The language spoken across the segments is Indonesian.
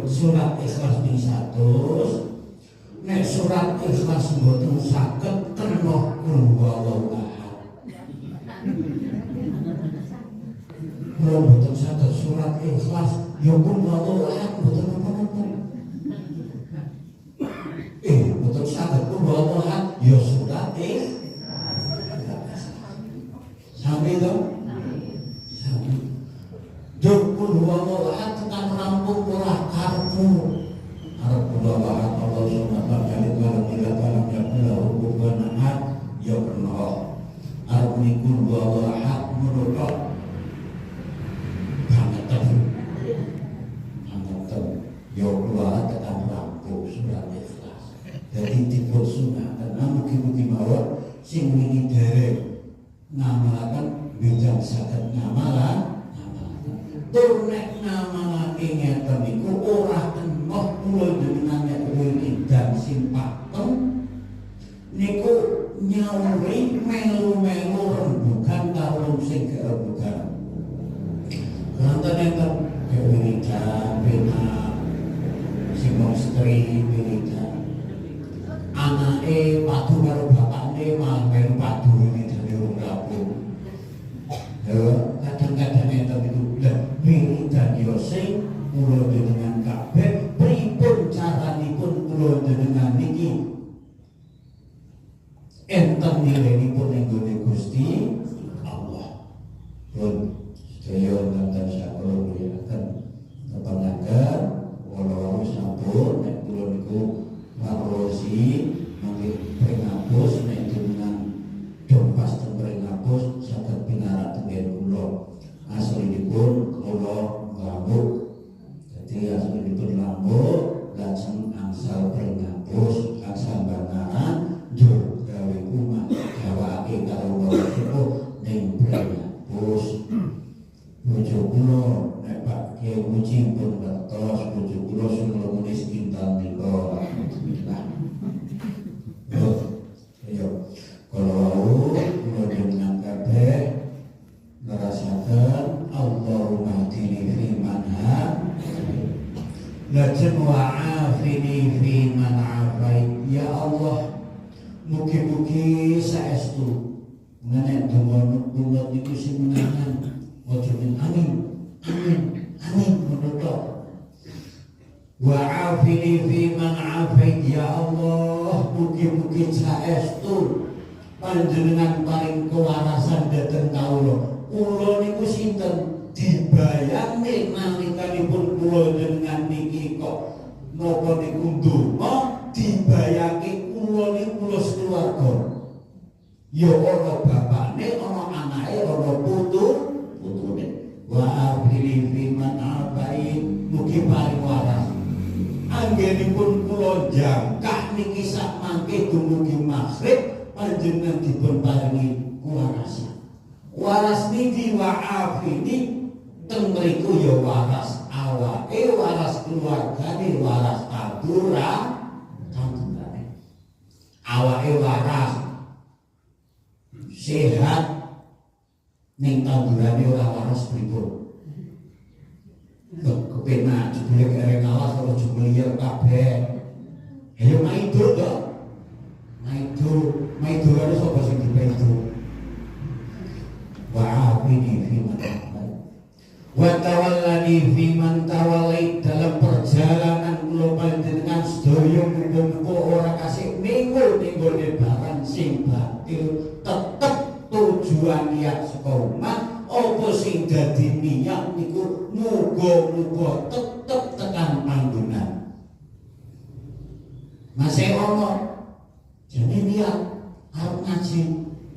Surat Ikhlas di 100 nek surat Ikhlas mboten saged kena kulhuwallahu ahad. Kalau mboten saged surat Ikhlas ya kulhuwallahu ahad mboten apa-apa. Mboten saged kulhuwallahu ahad ya surat Ikhlas. Sampai to? Sampai. Jur kulhuwallahu ahad tekan rampung ora karbu. Arep kulhuwallahu ahad Allah subhanahu wa ta'ala kalau tidak dalam yakul hukuman ahad ya kena. Arep nikul kulhuwallahu ahad menurut banget. Ya kulhuwallahu tekan rampung surat Ikhlas. Jadi dipun sunah karena mugi-mugi mawon sing wingi derek ngamalaken bijak saged ngamalan. Tur nek ngamalake ngeten niku ora kena kula jenengan nek sing pakem niku nyawuri melu-melu rembugan karo sing rembugan. Wonten enten wiridan pena sing mestri wiridan. Anake padu karo bapakne malah melu padu wiridane wong rampung. Kadang-kadang enten itu wiridan yo sing kula jenengan kabeh pripun caranipun kula jenengan niki enten nilenipun ing gone Gusti Allah. Pun sedaya wonten sakula mulyakaken kepangaken kula sampun nek kula niku marosi mangke pengapus nek jenengan dompas teng pengapus saged pinarak teng kula. Aslinipun kula ngambuk. Jadi aslinipun lambuk lajeng angsal pengapus angsal bangaran njur gawe umat gawake karo kula ning pengapus. Bojo kula nek Pak Kiai Muji pun ngertos bojo kula sing lemunis kintal nika alhamdulillah. Yo kalau kula dengan kabeh ngerasakan Allahumma hdini fi man lajeng wa'afini fi man afait. Ya Allah mugi-mugi saestu menek donga kula niku sing menangan aja amin amin amin menutup. Wa'afini fi man afait. Ya Allah mugi-mugi saestu panjenengan paring kewarasan dhateng kawula. Kula niku sinten dibayangke nalikanipun kula jenengan niki kok napa niku ndonga dibayangke kula niku kula sekeluarga. Ya ana bapakne, ana anake, ana putune. Wa akhiri fi man abai mugi paring waras. Anggenipun kula jangkah niki sak mangke dumugi maghrib panjenengan dipun paringi kewarasan. Waras niki wa'afini teng mriku ya waras awake, waras keluargane, waras tandurane. Awake waras sehat ning tandurane ora waras pripun. Kepenak jebule kereng alas karo jebule kabeh. Ayo maido to. Maido ana sapa sing dipaido. Wa'afini fi man afait wa tawallani fi man tawallait. Dalam perjalanan kula panjenengan sedaya muga-muga ora kasih minggu ninggone barang sing batil. Tetep tujuan niat saka umat apa sing dadi niat niku muga-muga tetep tekan panggonan. Masih ono jane niat arep ngaji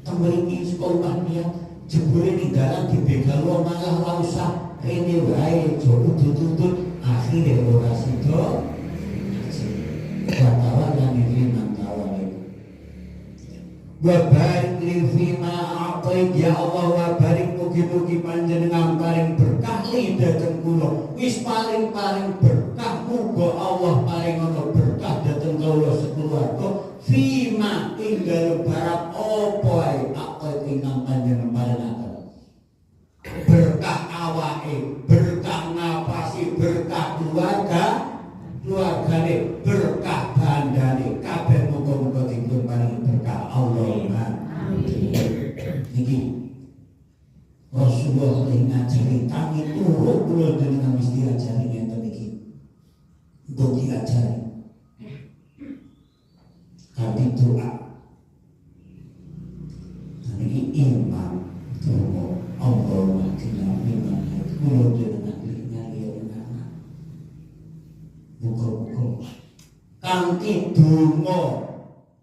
temriki saka umat niat jebule ninggalan dibegal wong malah ora usah rene wae jowo tutut akhire ora sida wartawan yang ini mantawan wa barik li fima a'tait. Ya Allah wa barik mugi-mugi panjenengan paring berkah li dhateng kula. Wis paring berkah muga Allah paring ana berkah dhateng kula sekeluarga fima inggal barang apa ae apa ingkang panjenengan paringaken. Berkah awake, berkah napasi, berkah keluargane, berkah bandane, kabeh muga-muga dipun paringi berkah Allahumma amin. Niki Rasulullah ngajari tangi turu kula jenengan wis diajari ngeten iki. Mbok diajari. Kanthi doa. Niki iman donga Allahumma kina kula jenengan nyali-nyali. Muga-muga kanthi donga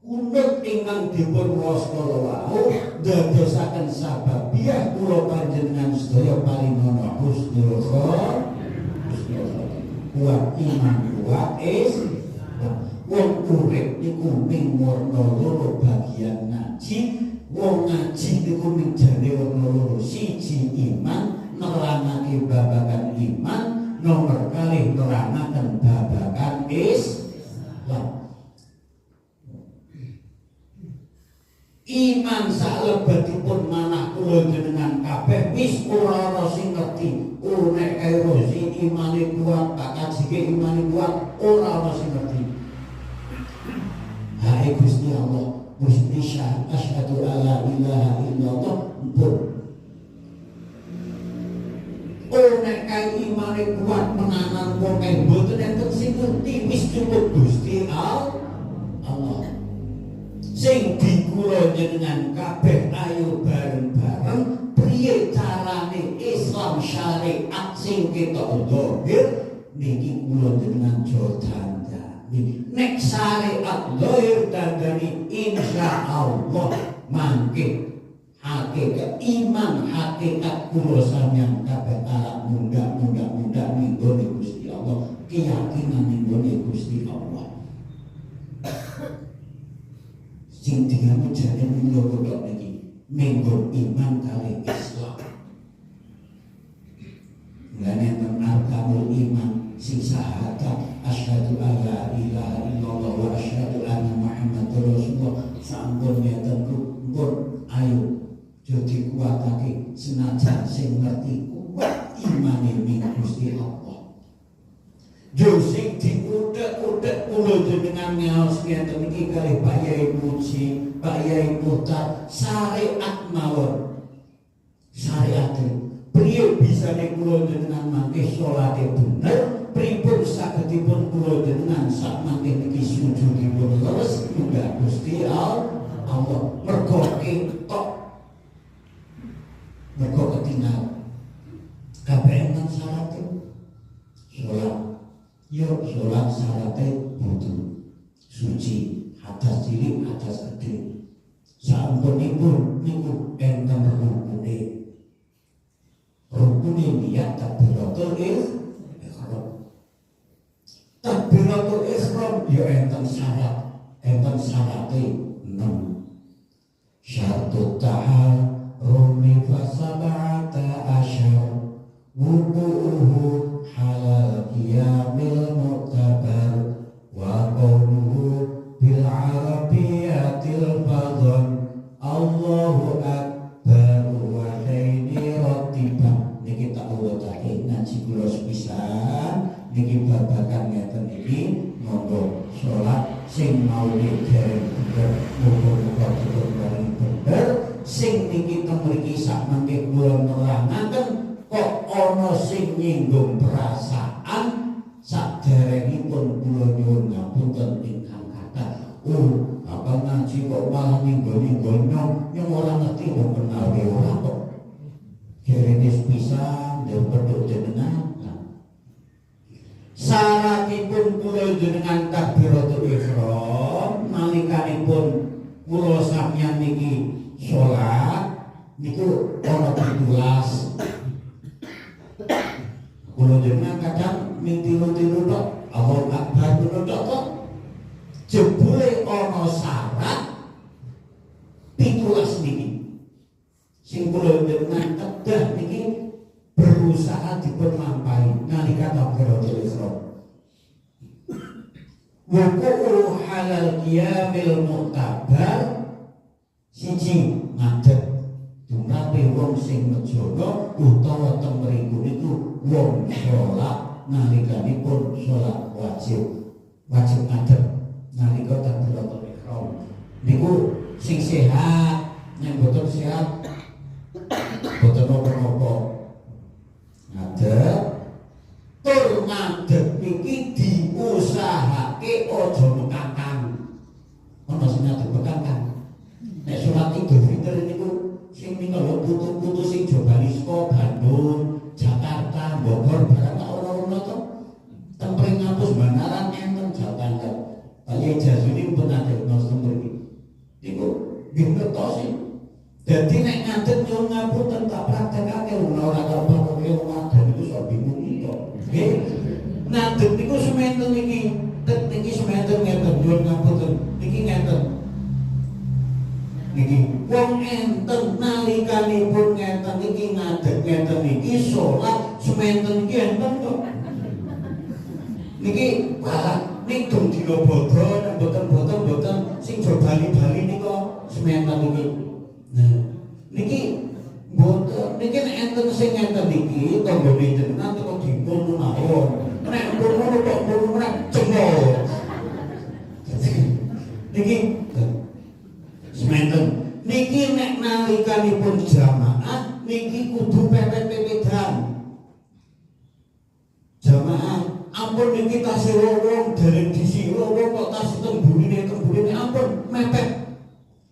unut ingkang dipun wasta wau dadosaken sababiah kula panjenengan sedaya paringana husnul khotimah. Wa iman wa wong urip niku ming warna loro bagian ngaji, wong ngaji niku ming jane warna loro, siji iman nerangake babagan iman, nomor kalih nerangaken babagan Islam. Iman salebetipun manah kula jenengan kabeh wis ora ana sing ngerti. Nek kae rosi imane kuat, bakal sike imane kuat, ora ana sing ngerti. Hai Gusti Allah, Gusti Syah, asyhadu alla ilaha illallah. Nek kae imane kuat menanan wong kae mboten enten sing ngerti, wis cukup Gusti Allah. Sing dikula jenengan kabeh ayo bareng-bareng priye carane Islam syariat sing ketok zahir niki kula jenengan aja dandani. Nek syariat zahir dandani insyaallah mangke hakikat iman hakikat kula sampeyan kabeh arep mudah-mudah ning gone Gusti Allah, keyakinan ning gone Gusti Allah. Sing digawe jane mula kodhok niki menggon iman kali Islam. Mulane arkanul iman sing syahadat asyhadu alla ilaha illallah wa asyhadu anna muhammadar rasulullah sampun ngeten pun ayo jadi kuatake senajan sing ngerti kuat imane ning Gusti Allah. Jo sing diudhek-udhek kula jenengan ngaos ngeten iki kalih Pak Yai Puji, Pak Yai Putar, syariat mawon. Syariat priye bisane kula jenengan mangke salate bener, pripun sagedipun kula jenengan sak mangke niki sujudipun leres muga Gusti Allah. Mergo ketok, mergo ketinggal. Kabeh nang syarate salat. Yo sholat syaratnya butuh suci, hadas cilik, hadas gede. Saampunipun niku enten rukune. Rukune niat takbiratul ihram. Takbiratul ihram yo enten syaratnya 6. Syartut taharrumi fasab'ata asyar wuku'uhu halal qiyamil mu'tabar wa qawluhu bil arabiyatil fadhan Allahu akbar wa daini ratibah. Niki tak uwatake ngaji kula sepisan niki babagan ngeten iki monggo salat sing maulid dereng bener muga-muga dipun bener sing niki teng mriki sak mangke kula nerangaken kok ana sing nyinggung perasaan saderengipun kula nyuwun ngapunten ingkang kathah. Apa ngaji kok malah nyinggung-nyinggung nyong ora ngerti kok kenal ora kok. Jerene pisan den pedhok jenengan. Syaratipun kula jenengan takbiratul ihram nalikanipun kula sampeyan niki salat niku ana 17. Kula jenengan kadang mintilu-tilu tok, Allahu Akbar tok kok. Jebule ana syarat 17 niki. Sing kula jenengan kedah niki berusaha dipun lampahi nalika takbiratul ihram. Wuku'u alal qiyamil mu'tabar siji ngadeg dumrape wong sing mejono utawa teng mriku niku wong salat nalikanipun salat wajib ngadeg nalika takbiratul ihram niku sing sehat yen boten sehat boten napa-napa ngadeg tur ngadeg niki diusahake aja mekakan ana sing ngadeg mekakan nek salat Idul Fitri niku sing mikalo putu-putu sing Jobali saka Bandung, Jakarta, Bogor barang ora-ora to. Tempring ngapus Banaran enten Jakarta. Kaya jazune pun ate nos mriki. Iku nggih ngertosi. Dadi nek ngadeg nyuwun ngapunten tak praktekake ora karo kowe ngadeg niku sok bingung iki kok. Nggih. Ngadeg niku sementen iki. Tek niki sementen ngeten nyuwun ngapunten. Niki ngeten. Niki wong enten nalikanipun ngeten iki ngadeg ngeten iki salat sementen iki enten kok. Niki wah nek dong dina bodho nek boten sing do bali-bali nika sementen iki. Nah, niki boten niki nek enten sing ngeten iki tanggane jenengan kok dipun mawon. Nek pun ngono kok pun ora cemol. Niki sementen niki nek nalikanipun jamaah niki kudu pepet-pepetan jamaah ampun niki tasih wong dereng disira wong kok tasih temburine ampun mepet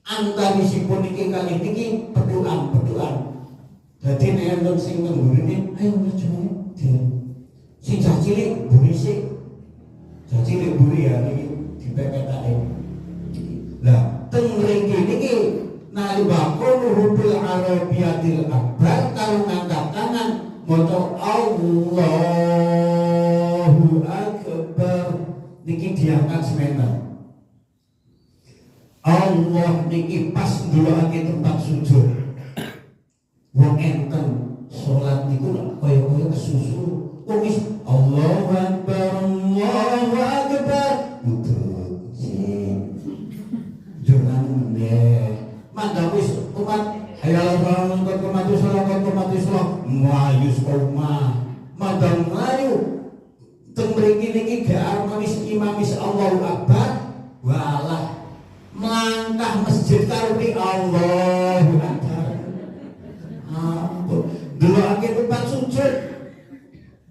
antawisipun niki kalih niki peduan dadi nek enten sing temburine ayo macane sing cah cilik mburi sik cah cilik mburi ya niki dipepetake lah teng mriki niki nalibakul hudul arabiyatil akbar kalau ngangkat tangan maca Allahu akbar niki diangkat sementen Allah niki pas ndelokake tempat sujud wong enten salat niku kaya-kaya kesusu wis Allahu akbar jangan mandawis umat hayal bangun ke maju salat melayu sekolah madang melayu tembriki niki gak armanis imamis Allahu akbar walah melangkah masjid karuti Allahu akbar ampun delokake tempat sujud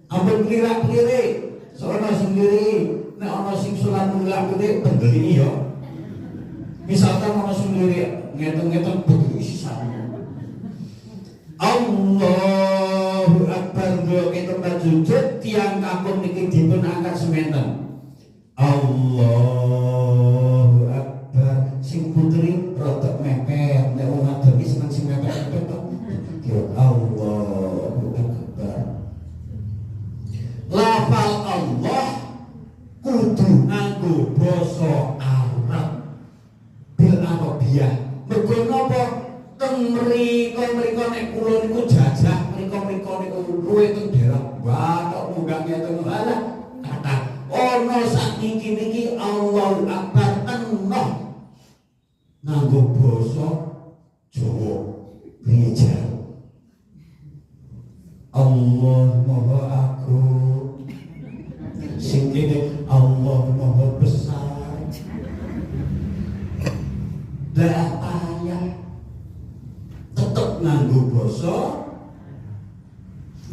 ampun kira-kira soalnya sing kiri nek ana sing salat mulak-mulak pendeli yo misalkan ana sing kiri ngeten-ngeten begitu sisane Allahu akbar ndelok tempat sujud tiang kampung niki dipun angkat sementen Allahu akbar sing putri rada mepet nek wong wadon iki seneng sing mepet-mepet to Allahu akbar lafal Allah kudu nganggo basa Arab bil Arabiyah mergo napa teng mriko nek kula niku jajah mriko niku luwih teng daerah Batok munggah ngeten ala kata ana sakniki niki Allahu akbar enoh nganggo basa Jawa Beja Allah Maha Agung sing kene Allah Maha Besar dah payah tetep nganggo basa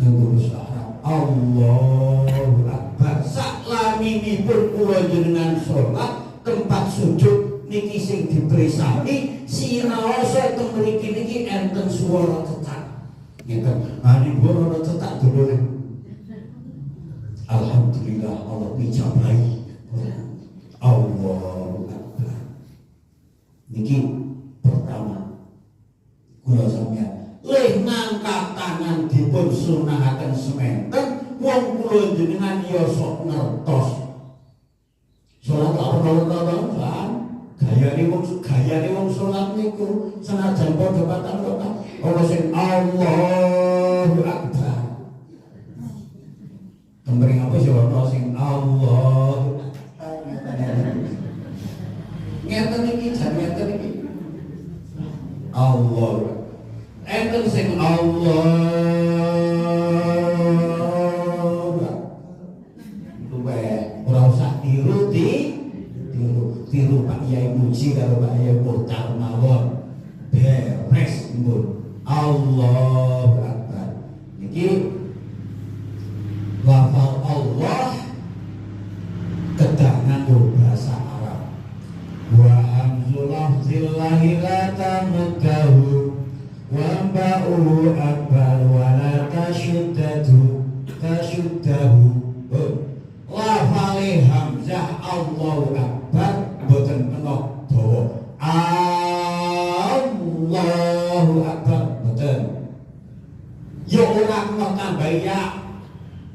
Arab Allahu Akbar saklaminipun kula jenengan salat tempat sujud niki sing dipresani siraosa teng mriki niki enten swara cetak ngeten ani ora cetak dulure alhamdulillah Allah mijabahi Allahu Akbar niki pertama kula sampeyan leh ngangkat tangan dipun sunahaken sementen wong kula jenengan ya sok ngertos salat ora gayane wong salat niku senajan padha patang rakaat ana sing Allahu Akbar kembring apa sih ana sing Allahu Allah. Enten sing Allah. Luwe ora usah tiru Pak Yai muji karo Pak Yai mutar mawon. Beres pun. Allahu Akbar. Niki lafal Allah kedah nganggo bahasa Arab. Wa hamzul lafzillahi la tamuddahu wa ba'u akbar wa la tashuddahu lafal hamzah Allahu Akbar boten kena dawa. Allahu Akbar boten. Yo ora kena tambah ya.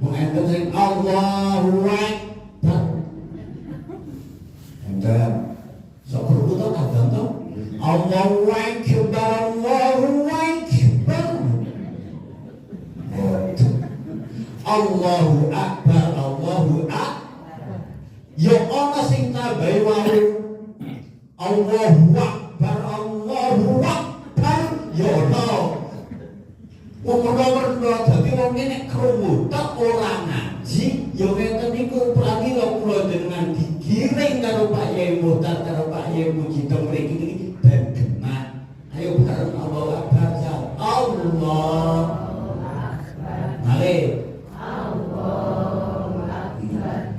Wong enten sing Allahu Akbar. Enten sok krungu to kadang to. Allahu Akbar, Allahu Akbar. Allahu Akbar, Allahu Akbar. Yo ana sing tambahi wae. Allahu Akbar, Allahu Akbar. Yo ana. Wong ora dadi wong nek krungu tok ora ngaji, yo ngeten niku pramila kula jenengan digiring karo Pak Yai Muhtar karo Pak Yai Muji teng mriki niki ben genah. Ayo bareng Allahu Akbar. Allah. Male.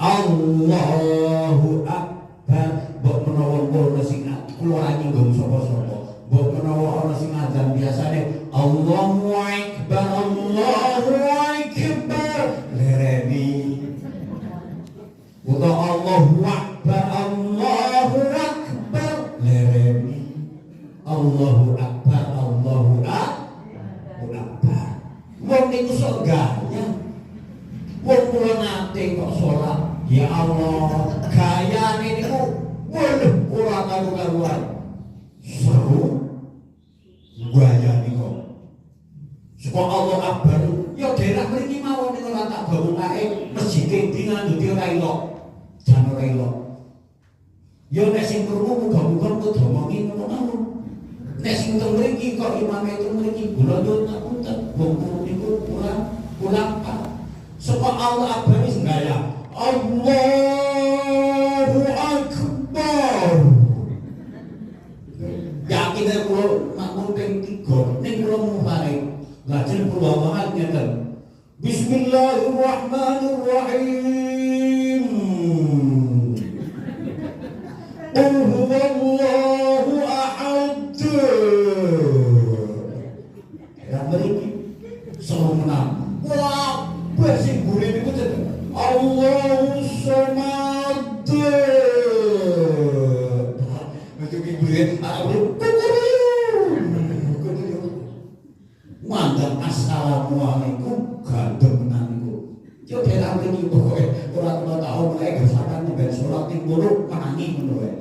Allahu Akbar. Mbok menawa kula sing kula ora nyinggung sapa-sapa. Mbok menawa ana sing adzan biasane Allahu Akbar, Allahu Akbar. Lereni. Uta Allahu Akbar, Allahu Akbar. Lereni. Allahu Akbar, Allahu Akbar. Wong niku sok gaya. Wong kula nate kok salat, ya Allah, gayane niku waduh ora karu-karuan. Seru gaya niku. Saka Allah Akbar, ya daerah mriki mawon niku ora tak gabungake masjid iki nganduti ora ilok. Jan ora ilok. Ya nek sing krungu muga-muga kedomongi ngono mawon. Nek sing teng mriki kok imame teng mriki kula nyuwun ngapunten, wong niku kurang Pak. Saka Allah Akbar wis gaya. Allahu Akbar. Yakin kula makmum ping 3 ning kula mufarik. Lajeng kula wahan ngeten. Bismillahirrahmanirrahim. Qul huwallahu ahad. Ya mriki semenang. Wah, bersih gune niku jeneng Allahus Samad. Itu ki gune mandang assalamualaikum gandeng menan niku. Yo daerah mriki pokoke ora kena tau mulai gersakan ben salat ning kono mangi ngono wae.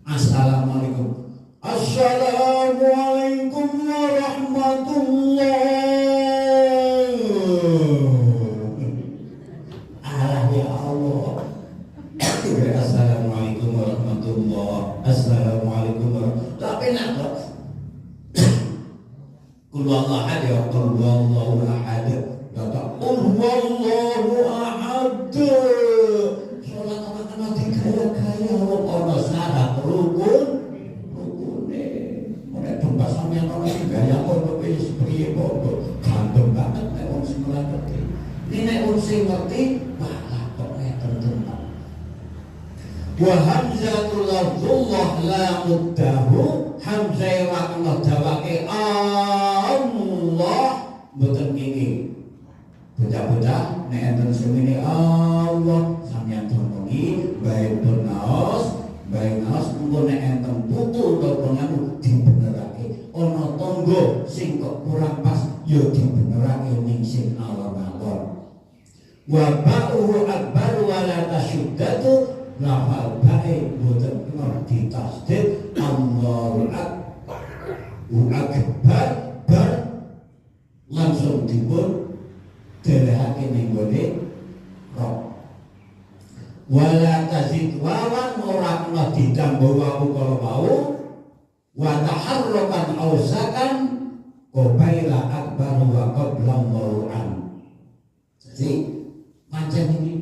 Assalamualaikum. Assalamualaikum warahmatullahi. Allah ya Allah. Assalamualaikum warahmatullahi. Assalamualaikum warahmatullahi. Tapi nak Qul huwallahu ahad ya Qul huwallahu ahad. Kata Qul huwallahu ahad. Salat ana digaya-gaya wong ana syarat rukune. Nek tumbas sampeyan ana sing gaya kok wis priye kok ganteng banget nek wong sing ngerti. Nek wong sing ngerti malah kok ngeten tenan. Wa hamzatul lafzullah la muddahu hamzah wa kena dawake Allah mboten kenging. Bocah-bocah nek enten semene Allah sampeyan domongi bae naos engko nek enten putu utawa pengamu dibenerake. Ana tangga sing kok kurang pas ya dibenerake ning sing alon-alon. Wa ba'u akbar wa la tashuddatu lafal bae boten kena ditasdid Allahu Akbar bar langsung dipun delehake ning gone roh. Wala tazid wawan ora kena ditambah wawu kala wau wa taharrakan ausakan qabaila akbar wa qabla mau'an. Jadi pancen iki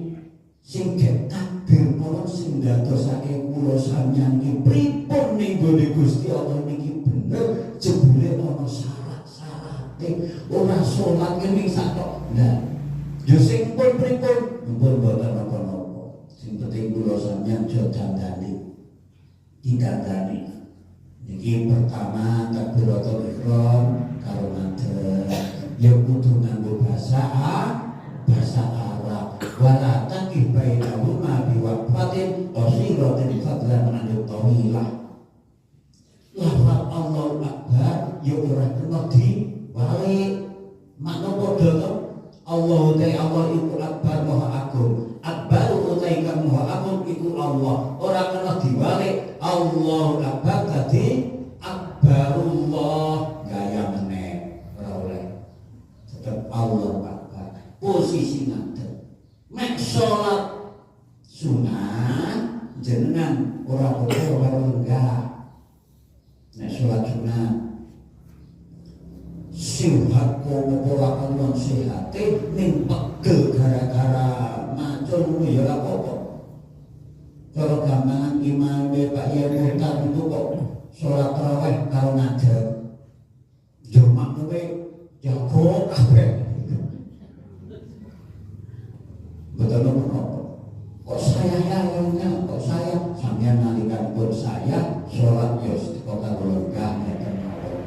sing takbir menawa sing ndadosake kula sampeyan iki pripun ning gone Gusti Allah niki bener jebule ana syarat-syarate ora salat ning satok. Nah, yo sing pun pripun pun boten napa-napa. Sing penting kula sampeyan aja dandani. Didandani. Niki pertama takbiratul ihram karo ngadeg. Ya kudu nganggo bahasa Arab. Wala taqif bainahuma biwaqfatin qasiratin fadlan an tawilah. Lafaz Allahu Akbar ya ora kena diwalik. Makna padha to. Allah iku akbar maha agung. Akbar utai kang maha agung iku Allah. Ora kena diwalik. Allahu Akbar tadi Akbarullah gaya meneh. Ora oleh. Tetep Allah Akbar. Posisi ngadeg. Mek salat sunah jenengan ora perlu karo lenggah. Nek salat sunah sihat kono ora ono sehate ning pegel gara-gara macul ya ora apa-apa. Cara gampangan imam Pak Yai Muhtar itu kok salat tarawih karo ngadeg. Yo makmume jago kabeh. Betul apa? Kok saya yang kok saya sampeyan nalikan pun saya salat yo kota lenggah ngeten mawon.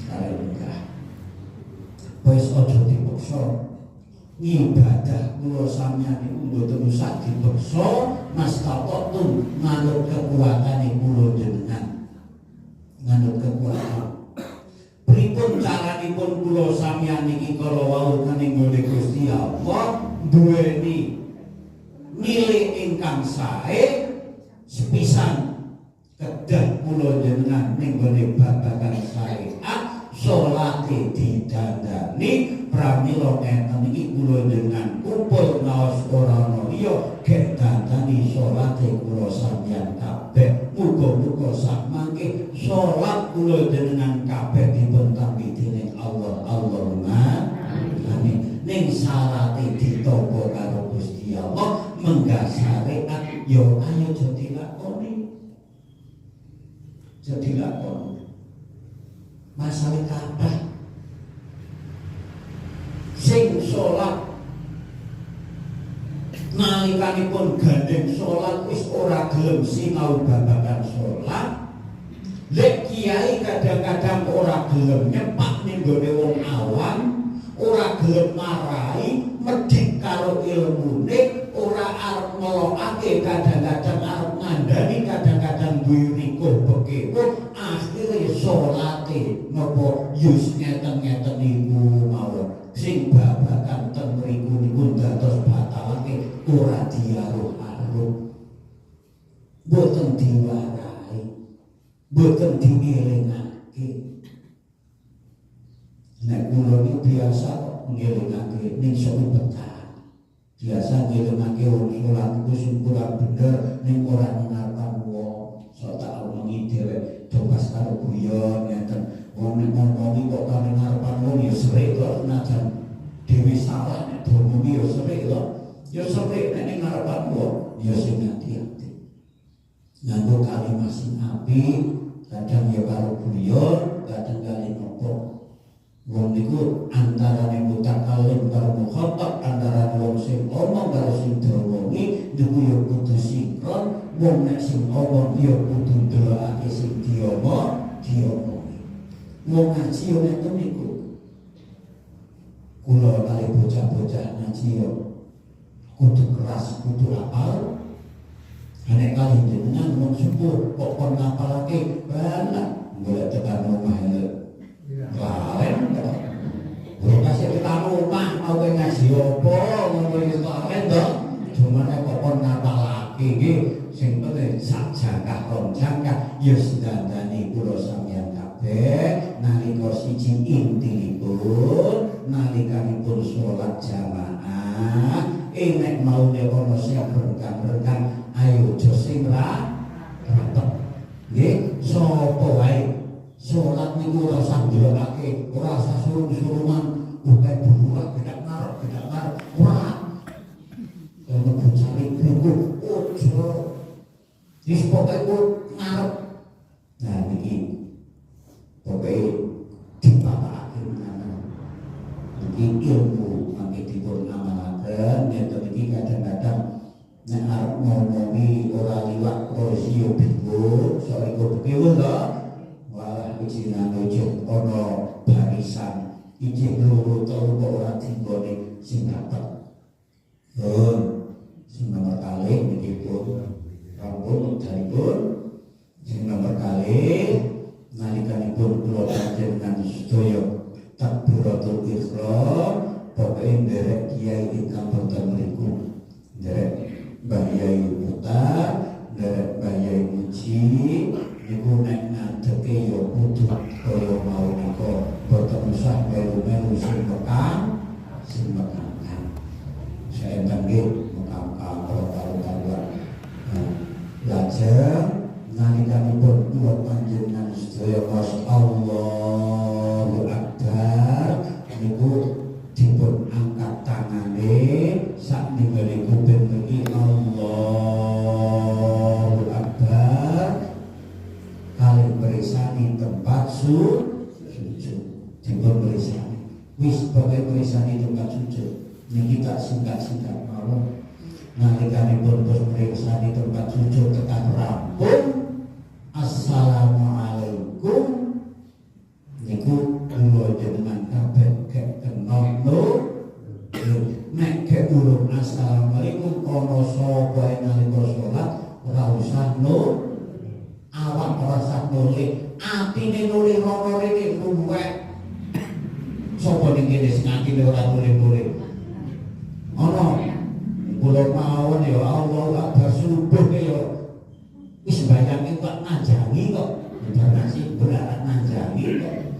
Kare lenggah. Wis aja dipaksa. Ibadah kula sampeyan iku mboten usah dipaksa, mastata'tum manut kekuatane kula jenengan. Manut kekuatan. Pripun caranipun kula sampeyan iki kala wau ning gone Gusti Allah duweni milih ingkang sae sepisan kedah kula jenengan ning gone babagan syariat salate didandani pramila ngeten iki kula jenengan kumpul ngaos ora ana liya gek dandani salate kula sampeyan kabeh muga-muga sak mangke salat kula jenengan kabeh dipun tampi dening Allah. Allahumma amin. Ning salate ditampa karo Gusti Allah menggah syariat yo ayo jadi lakoni. Jadi lakoni. Masalah kathah sing salat nalikanipun gandeng salat wis ora gelem sinau babagan salat. Lek kiai kadang-kadang ora gelem nyepak ning gone wong awam, ora gelem marai medhit karo ilmune, ora arep ngelokake, kadang-kadang arep ngandani, kadang-kadang duwe riko bekewo, akhire salate napa yus ngeten-ngeten niku mawon. Sing babagan ten mriku niku dados batalake ora diaruh-aruh. Boten diwarai, boten dielingake. Nek kula iki biasa ngelingake ning sebentar. Biasa ngelingake wong salat iku sing kurang bener ning ora ngarepan wong. Sok tak omongi dhewe dobas karo guyon ngeten. Wong nek ngomongi kok karo ngarepan wong ya sering kok najan dhewe salah nek ngomongi ya sering kok. Ya sering nek ning ngarepan wong ya sing hati-hati. Nganggo kalimat sing apik, kadang ya karo guyon, kadang kali nopo. Wong niku antarane mutakalim karo mukhatab, antarane wong sing omong karo sing diomongi niku ya kudu sinkron. Wong nek sing omong ya kudu ndelokake sing diomongi. Wong ngaji yo ngeten niku. Kula kali bocah-bocah ngaji yo kudu keras, kudu apal. Nek kali jenengan wong sepuh kok kon ngapalake banget golek tekan omah lho. Lalen kok. Wong kasih tekan omah mau ngaji opo ngono iki lalen to. Cuma nek kok kon ngapalake iki sing penting sak jangkah rong jangkah ya sedandani kula sampeyan kabeh nalika siji intinipun nalikanipun salat jamaah nek mau nek ana sing renggang-renggang ayo aja sing rapet. Nggih, sapa wae salat niku ora usah ndelokake, ora usah surung-surungan, bukan buruh gedak ngarep ora. Ono bocah iku ojo. Wis pokoke ngarep. Nah niki pokoke dipatake menawa. Niki ilmu mangke dipun amalaken ngeten iki kadang-kadang nek arep ngomongi ora liwat rosio bingung, soal iku kewe lho. Walah ujian ojo ana barisan iki loro telu kok ora dinggone sing rapat. Sing nomor kalih niki pun rampun daripun. Sing nomor kalih nalikanipun kula panjenengan sedaya takbiratul ihram pokoke nderek kiai ingkang wonten mriku. Nderek Mbah Yai Mutar, nderek Mbah Yai Muji niku nek ngadeke ya kudu kaya mau nika boten usah melu-melu sing mekang saya nggih mekang karo lajeng nalikanipun kula panjenengan sedaya Allahu Akbar niku dipun angkat tangane sakningale kuping niki Allahu Akbar kalih berisani tempat sujud dipun berisani wis pokoke berisani tempat sujud niki tak singkat-singkat mawon nalikanipun berisani tempat sujud tekan rampung assalamualaikum niku kula jenengan kabeh kek kena nek kek urung assalamualaikum ana sapa nalika salat ora usah awak ora usah nulih atine nulih rono rene luwek sapa ning kene sing atine ora nulih-nulih ana kula mawon ya Allah Akbar subuh ya wis bayangke kok najangi kok nasi berat najangi kok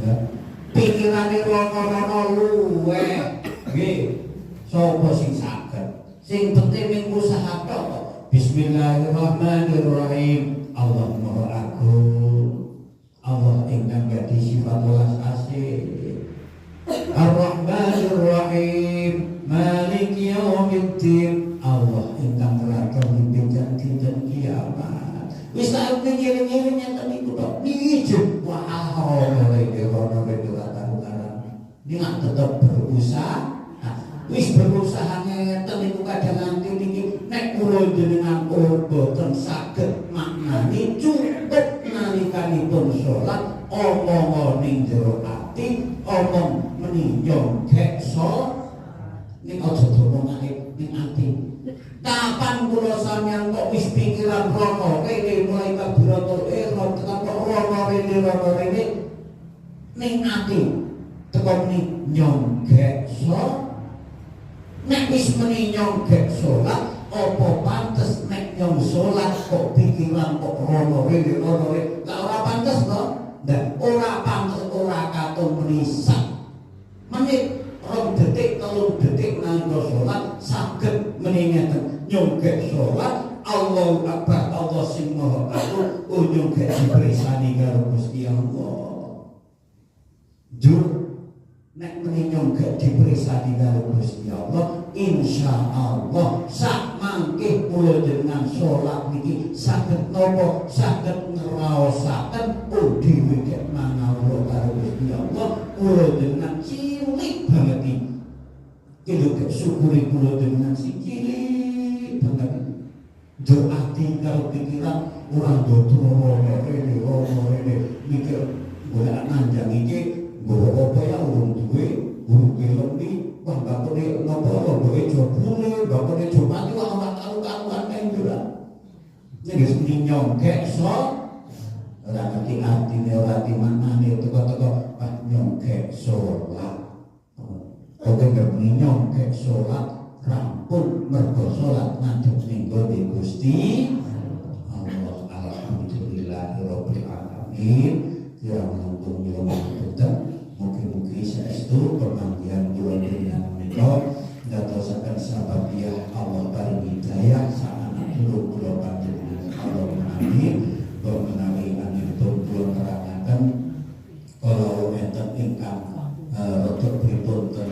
ya pikirane rono-rono luweh nggih sapa sing saged sing penting ning usaha tok bismillahirrahmanirrahim Allah Maha Agung Allah ingkang gadhi sifat welas asih Ar-Rahmanir-Rahim Malik Yaumiddin Allah ingkang teratur dinten dinten kiamat wis tak ngiling-ngiling nyata niku tok nijih wah rene ini nggak tetap berusaha wis berusaha ngeten niku kadang nganti niki nek kula jenengan boten saged maknani cukup nalikanipun salat omong ning jero ati omong meninjau kekso ning aja domongane ning ati kapan kula sampeyan kok wis pikiran rono kene mulai kaburatul ihram tekan kok rono rene ning ati tekon ni nyonggek so nek wis meni nyonggek salat apa pantes nek nyong salat kok pikiran kok rono rene gak ora pantes to ndak ora pantes ora katon menisak menit 2 detik 3 detik nalika salat saged meni ngeten nyonggek salat Allahu Akbar Allah sing Maha Agung nyonggek dibersani karo Gusti Allah nek menyong gak diperisani karo Gusti Allah insyaallah sak mangke kula dengan salat niki saged napa saged ngraosaken dhewe gek mangawula karo Gusti Allah kula dengan cilik banget iki kula gek syukuri kula dengan cilik banget doati karo pikiran ora ndotro rene mikir golek nanjang iki bahwa apa ya urung duwe urung keloni wah bakone napa bae jobune bakone jomati wah ora karu-karuan kae ora nek wis nyonggek so ora ngerti artine ora ngerti maknane teko-teko wah nyonggek salat oke gak nyonggek salat rampung mergo salat ngadep ning gone Gusti Allah alhamdulillahirabbil alamin ya nanggung yo betul mungkin saestu pemanggihan kula dengan menika dadosaken sababiah Allah paring hidayah saana kula panjenengan Allah amin menawi anipun kula dipun